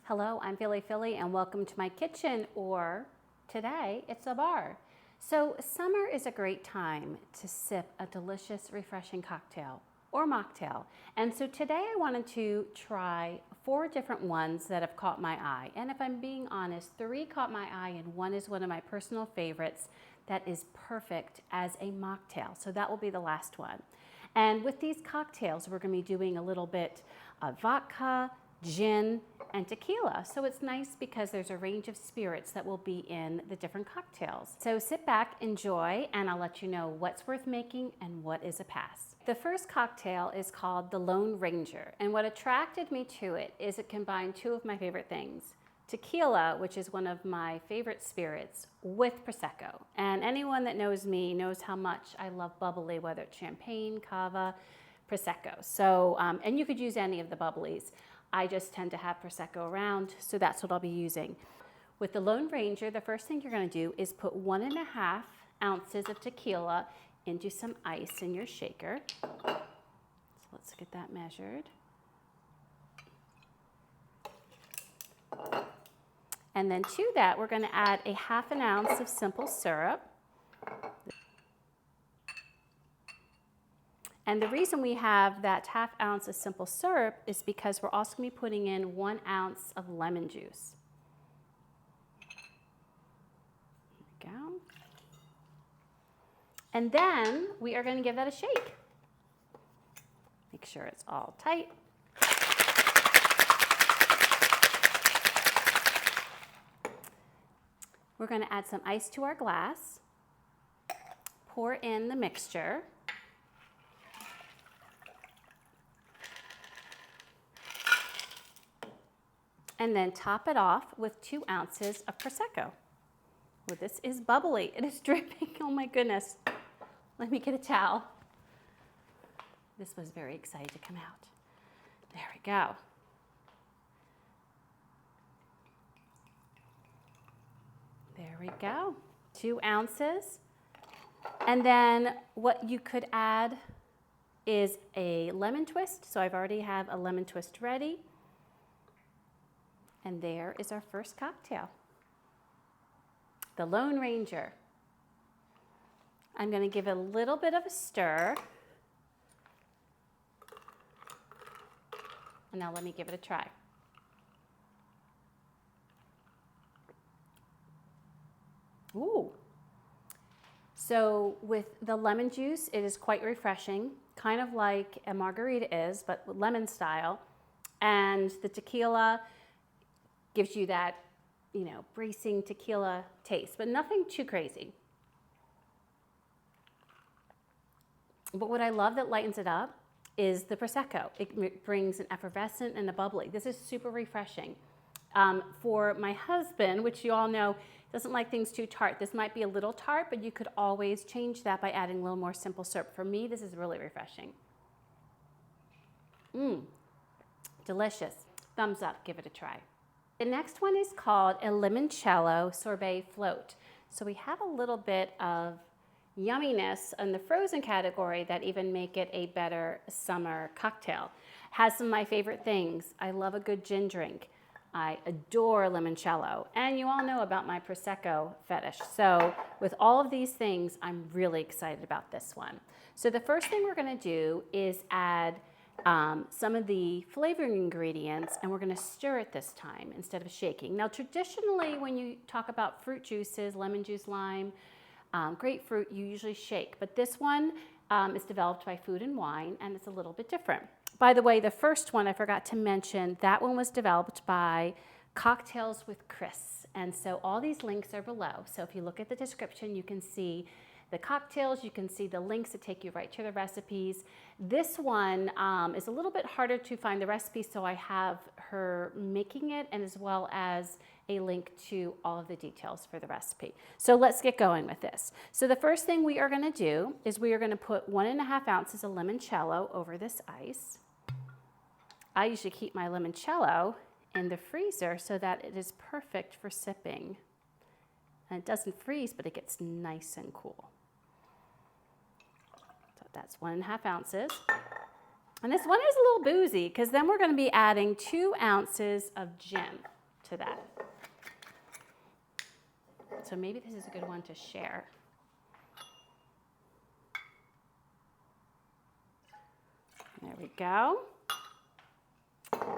Hello, I'm Philly and welcome to my kitchen, or today it's a bar. So summer is a great time to sip a delicious, refreshing cocktail or mocktail. And so today I wanted to try 4 different ones that have caught my eye. And if I'm being honest, 3 caught my eye and one is one of my personal favorites that is perfect as a mocktail. So that will be the last one. And with these cocktails, we're going to be doing a little bit of vodka, gin, and tequila. So it's nice because there's a range of spirits that will be in the different cocktails. So sit back, enjoy, and I'll let you know what's worth making and what is a pass. The first cocktail is called the Lone Ranger, and what attracted me to it is it combined 2 of my favorite things. Tequila, which is one of my favorite spirits, with prosecco. And anyone that knows me knows how much I love bubbly, whether it's champagne, cava, prosecco. So, and you could use any of the bubblies. I just tend to have prosecco around, so that's what I'll be using. With the Lone Ranger, the first thing you're going to do is put 1.5 ounces of tequila into some ice in your shaker. So let's get that measured. And then to that, we're going to add a 1/2 ounce of simple syrup. And the reason we have that 1/2 ounce of simple syrup is because we're also going to be putting in 1 ounce of lemon juice. There we go. And then we are going to give that a shake. Make sure it's all tight. We're going to add some ice to our glass. Pour in the mixture. And then top it off with 2 ounces of prosecco. Well, this is bubbly. It is dripping. Oh my goodness. Let me get a towel. This was very excited to come out. There we go. There we go. 2 ounces. And then what you could add is a lemon twist. So I've already have a lemon twist ready. And there is our first cocktail, the Lone Ranger. I'm going to give it a little bit of a stir. And now let me give it a try. Ooh. So with the lemon juice, it is quite refreshing, kind of like a margarita is, but lemon style. And the tequila gives you that, bracing tequila taste, but nothing too crazy. But what I love that lightens it up is the prosecco. It brings an effervescent and a bubbly. This is super refreshing. For my husband, which you all know doesn't like things too tart, this might be a little tart, but you could always change that by adding a little more simple syrup. For me, this is really refreshing. Delicious. Thumbs up, give it a try. The next one is called a Limoncello Sorbet Float. So we have a little bit of yumminess in the frozen category that even make it a better summer cocktail. Has some of my favorite things. I love a good gin drink. I adore limoncello. And you all know about my prosecco fetish. So with all of these things, I'm really excited about this one. So the first thing we're going to do is add some of the flavoring ingredients, and we're going to stir it this time instead of shaking. Now, traditionally, when you talk about fruit juices, lemon juice, lime, grapefruit, you usually shake. But this one is developed by Food and Wine, and it's a little bit different. By the way, the first one I forgot to mention, that one was developed by Cocktails with Chris. And so all these links are below. So if you look at the description, you can see the cocktails, you can see the links that take you right to the recipes. This one is a little bit harder to find the recipe, so I have her making it, and as well as a link to all of the details for the recipe. So let's get going with this. So the first thing we are going to do is we are going to put 1.5 ounces of limoncello over this ice. I usually keep my limoncello in the freezer so that it is perfect for sipping. And it doesn't freeze, but it gets nice and cool. So that's 1.5 ounces. And this one is a little boozy because then we're going to be adding 2 ounces of gin. to that. So maybe this is a good one to share. There we go.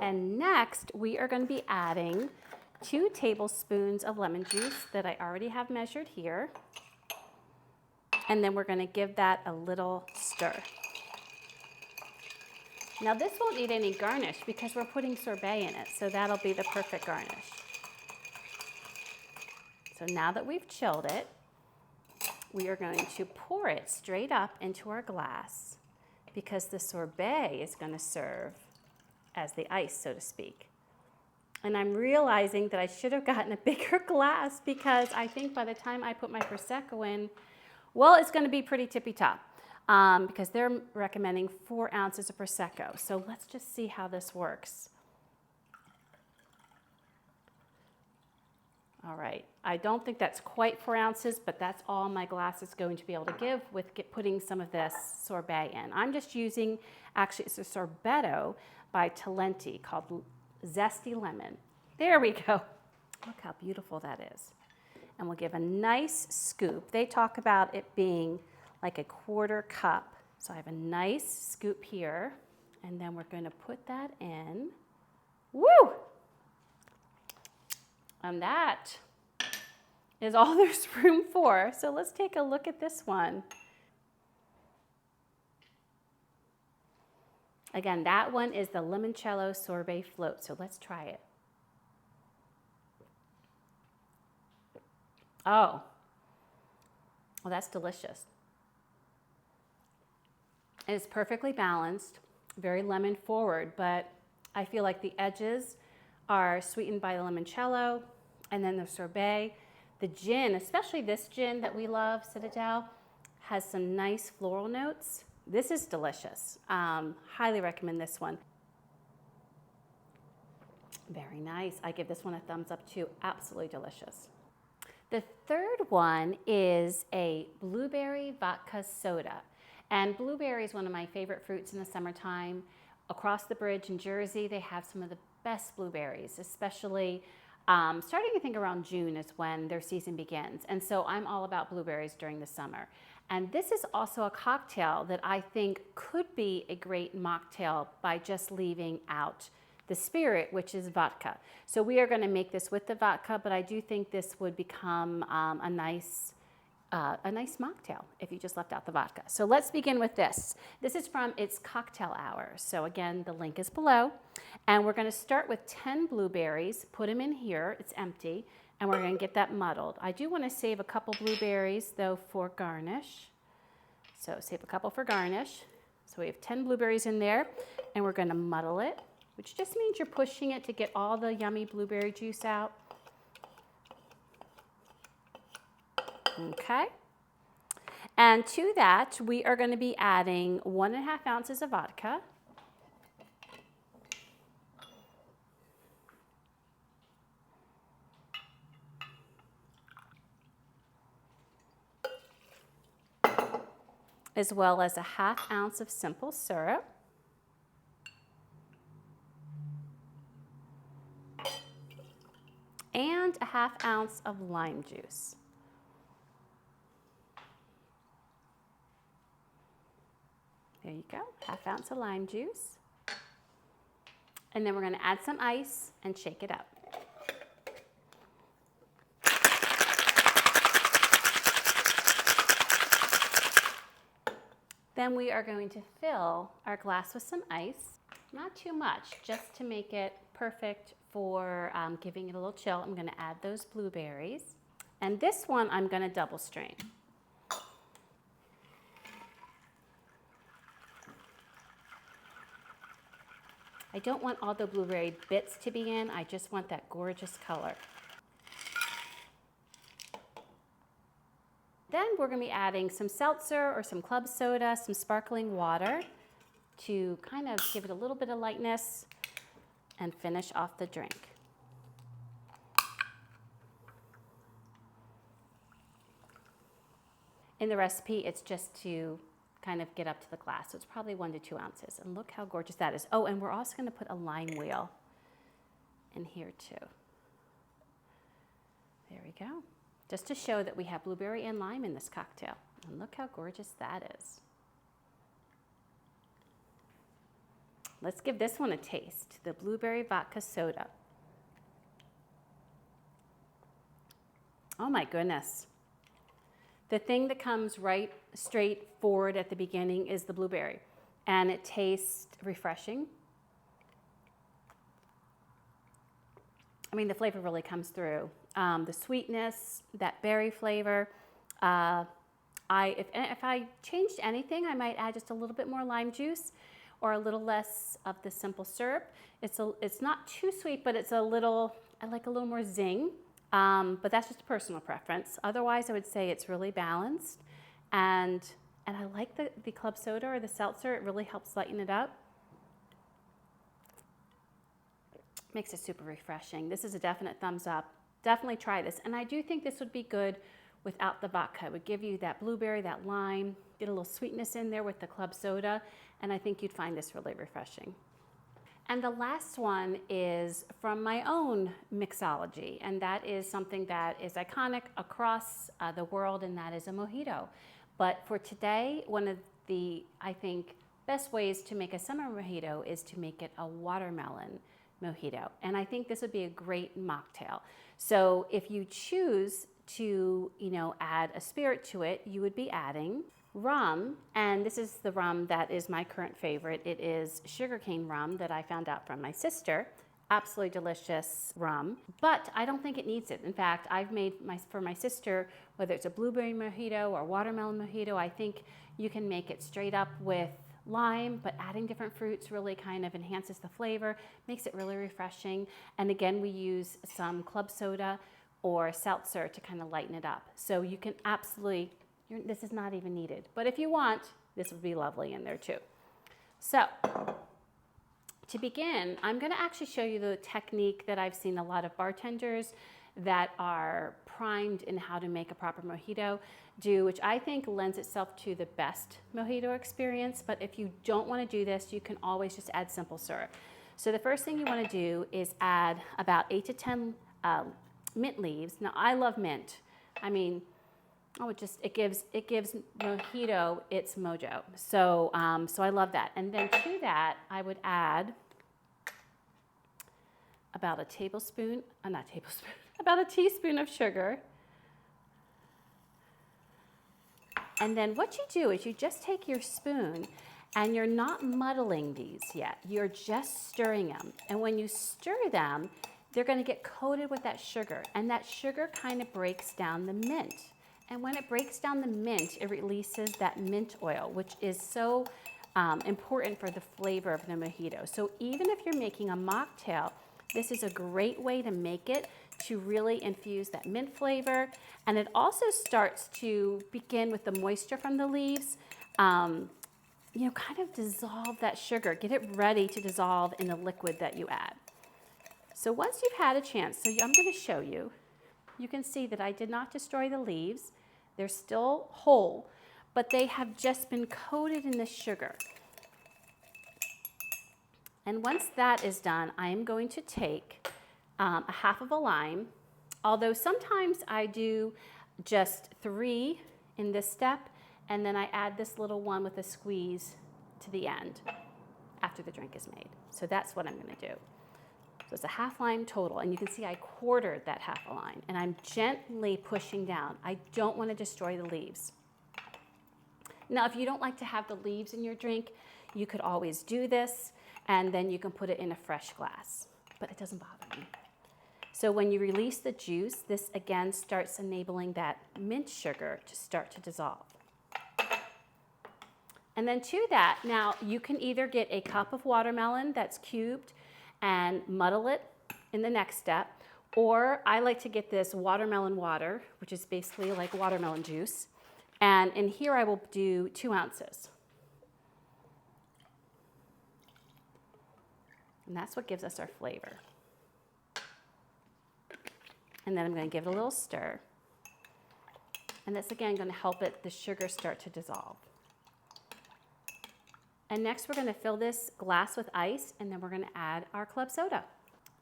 And next, we are going to be adding 2 tablespoons of lemon juice that I already have measured here. And then we're going to give that a little stir. Now this won't need any garnish because we're putting sorbet in it, so that'll be the perfect garnish. So now that we've chilled it, we are going to pour it straight up into our glass because the sorbet is going to serve as the ice, so to speak. And I'm realizing that I should have gotten a bigger glass because I think by the time I put my prosecco in, well, it's going to be pretty tippy-top because they're recommending 4 ounces of prosecco. So let's just see how this works. All right, I don't think that's quite 4 ounces, but that's all my glass is going to be able to give with putting some of this sorbet in. I'm just using, actually it's a sorbetto by Talenti called Zesty Lemon. There we go. Look how beautiful that is. And we'll give a nice scoop. They talk about it being like a 1/4 cup. So I have a nice scoop here, and then we're going to put that in. Woo! And that is all there's room for. So let's take a look at this one. Again, that one is the Limoncello Sorbet Float. So let's try it. Oh, well, that's delicious. And it's perfectly balanced, very lemon forward, but I feel like the edges are sweetened by the limoncello, and then the sorbet. The gin, especially this gin that we love, Citadel, has some nice floral notes. This is delicious. Highly recommend this one. Very nice. I give this one a thumbs up too. Absolutely delicious. The third one is a blueberry vodka soda. And blueberry is one of my favorite fruits in the summertime. Across the bridge in Jersey, they have some of the best blueberries, especially starting I think around June is when their season begins. And so I'm all about blueberries during the summer. And this is also a cocktail that I think could be a great mocktail by just leaving out the spirit, which is vodka. So we are going to make this with the vodka, but I do think this would become a nice mocktail if you just left out the vodka. So let's begin with this. This is from its cocktail hour. So again, the link is below. And we're going to start with 10 blueberries, put them in here, it's empty, and we're going to get that muddled. I do want to save a couple blueberries though for garnish. So save a couple for garnish. So we have 10 blueberries in there, and we're going to muddle it, which just means you're pushing it to get all the yummy blueberry juice out. Okay. And to that, we are going to be adding 1.5 ounces of vodka. As well as a 1/2 ounce of simple syrup. And a 1/2 ounce of lime juice. There you go, 1/2 ounce of lime juice. And then we're going to add some ice and shake it up. Then we are going to fill our glass with some ice. Not too much, just to make it perfect for giving it a little chill. I'm going to add those blueberries. And this one I'm going to double strain. I don't want all the blueberry bits to be in. I just want that gorgeous color. Then we're going to be adding some seltzer or some club soda, some sparkling water to kind of give it a little bit of lightness and finish off the drink. In the recipe, it's just to kind of get up to the glass. So it's probably 1 to 2 ounces. And look how gorgeous that is. Oh, and we're also going to put a lime wheel in here too. There we go. Just to show that we have blueberry and lime in this cocktail. And look how gorgeous that is. Let's give this one a taste, the blueberry vodka soda. Oh my goodness. The thing that comes right straight forward at the beginning is the blueberry, and it tastes refreshing. I mean, the flavor really comes through. The sweetness, that berry flavor. If I changed anything, I might add just a little bit more lime juice or a little less of the simple syrup. It's not too sweet, but it's I like a little more zing. But that's just a personal preference. Otherwise, I would say it's really balanced. And I like the club soda or the seltzer. It really helps lighten it up. Makes it super refreshing. This is a definite thumbs up. Definitely try this. And I do think this would be good without the vodka. It would give you that blueberry, that lime, get a little sweetness in there with the club soda. And I think you'd find this really refreshing. And the last one is from my own mixology, and that is something that is iconic across the world, and that is a mojito. But for today, one of the, I think, best ways to make a summer mojito is to make it a watermelon mojito. And I think this would be a great mocktail. So if you choose to, add a spirit to it, you would be adding rum, and this is the rum that is my current favorite. It is sugarcane rum that I found out from my sister. Absolutely delicious rum, but I don't think it needs it. In fact, I've made for my sister, whether it's a blueberry mojito or watermelon mojito, I think you can make it straight up with lime, but adding different fruits really kind of enhances the flavor, makes it really refreshing. And again, we use some club soda or seltzer to kind of lighten it up. So you can absolutely, this is not even needed. But if you want, this would be lovely in there too. So to begin, I'm gonna actually show you the technique that I've seen a lot of bartenders that are primed in how to make a proper mojito do, which I think lends itself to the best mojito experience. But if you don't want to do this, you can always just add simple syrup. So the first thing you want to do is add about 8 to 10 mint leaves. Now I love mint. I mean, it gives mojito its mojo. So so I love that. And then to that, I would add about a tablespoon, about a teaspoon of sugar. And then what you do is you just take your spoon, and you're not muddling these yet. You're just stirring them. And when you stir them, they're going to get coated with that sugar. And that sugar kind of breaks down the mint. And when it breaks down the mint, it releases that mint oil, which is so important for the flavor of the mojito. So even if you're making a mocktail, this is a great way to make it, to really infuse that mint flavor. And it also starts to begin with the moisture from the leaves, kind of dissolve that sugar, get it ready to dissolve in the liquid that you add. So once you've had a chance, I'm going to show you, you can see that I did not destroy the leaves. They're still whole, but they have just been coated in the sugar. And once that is done, I am going to take a half of a lime, although sometimes I do just 3 in this step, and then I add this little one with a squeeze to the end after the drink is made. So that's what I'm going to do. So it's a half lime total, and you can see I quartered that half a lime, and I'm gently pushing down. I don't want to destroy the leaves. Now, if you don't like to have the leaves in your drink, you could always do this, and then you can put it in a fresh glass, but it doesn't bother me. So when you release the juice, this again starts enabling that mint sugar to start to dissolve. And then to that, now you can either get a cup of watermelon that's cubed and muddle it in the next step, or I like to get this watermelon water, which is basically like watermelon juice. And in here I will do 2 ounces. And that's what gives us our flavor. And then I'm going to give it a little stir. And that's again going to help the sugar start to dissolve. And next we're going to fill this glass with ice, and then we're going to add our club soda.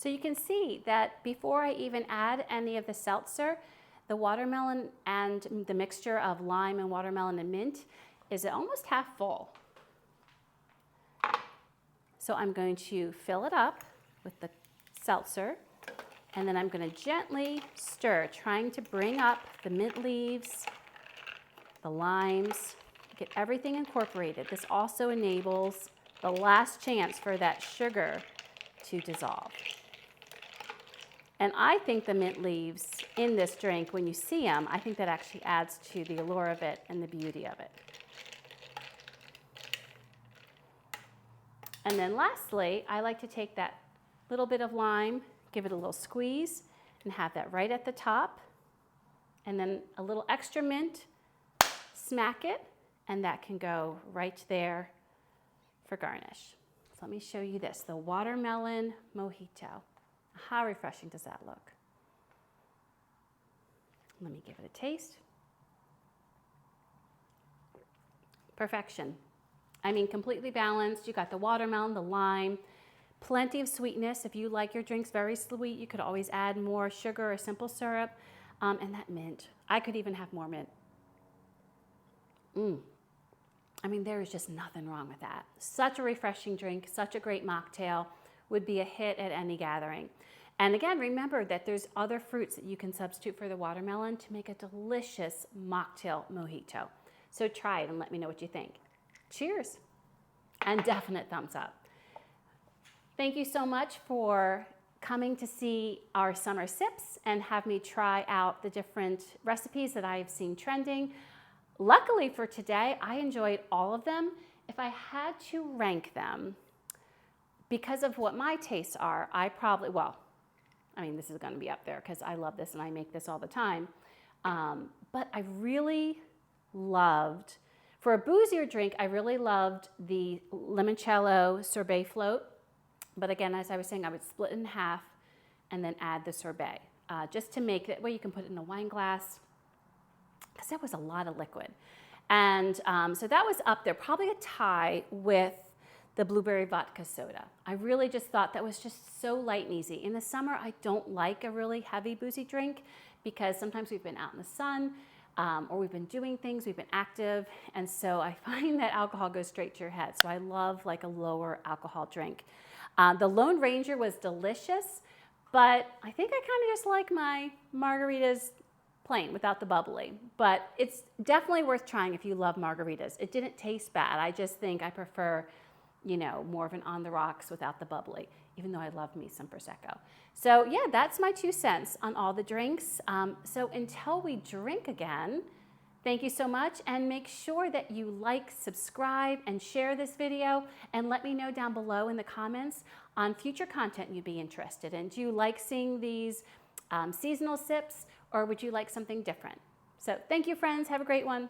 So you can see that before I even add any of the seltzer, the watermelon and the mixture of lime and watermelon and mint is almost half full. So I'm going to fill it up with the seltzer, and then I'm going to gently stir, trying to bring up the mint leaves, the limes, get everything incorporated. This also enables the last chance for that sugar to dissolve. And I think the mint leaves in this drink, when you see them, I think that actually adds to the allure of it and the beauty of it. And then lastly, I like to take that little bit of lime, give it a little squeeze, and have that right at the top. And then a little extra mint, smack it, and that can go right there for garnish. So let me show you this, the watermelon mojito. How refreshing does that look? Let me give it a taste. Perfection. I mean, completely balanced. You got the watermelon, the lime, plenty of sweetness. If you like your drinks very sweet, you could always add more sugar or simple syrup. And that mint. I could even have more mint. I mean, there is just nothing wrong with that. Such a refreshing drink, such a great mocktail, would be a hit at any gathering. And again, remember that there's other fruits that you can substitute for the watermelon to make a delicious mocktail mojito. So try it and let me know what you think. Cheers, and definite thumbs up. Thank you so much for coming to see our summer sips and have me try out the different recipes that I've seen trending. Luckily for today, I enjoyed all of them. If I had to rank them, because of what my tastes are, I probably, well, I mean, this is going to be up there because I love this and I make this all the time. But I really loved, for a boozier drink, I really loved the Limoncello Sorbet float. But again, as I was saying, I would split it in half and then add the sorbet, just to make it where you can put it in a wine glass, because that was a lot of liquid. And so that was up there, probably a tie with the blueberry vodka soda. I really just thought that was just so light and easy. In the summer, I don't like a really heavy boozy drink because sometimes we've been out in the sun or we've been doing things, we've been active, and so I find that alcohol goes straight to your head. So I love like a lower alcohol drink. The Lone Ranger was delicious, but I think I kind of just like my margaritas plain without the bubbly. But it's definitely worth trying if you love margaritas. It didn't taste bad. I just think I prefer, you know, more of an on the rocks without the bubbly, even though I love me some prosecco. So yeah, that's my 2 cents on all the drinks. So until we drink again, thank you so much, and make sure that you like, subscribe, and share this video, and let me know down below in the comments on future content you'd be interested in. Do you like seeing these seasonal sips, or would you like something different? So thank you, friends. Have a great one.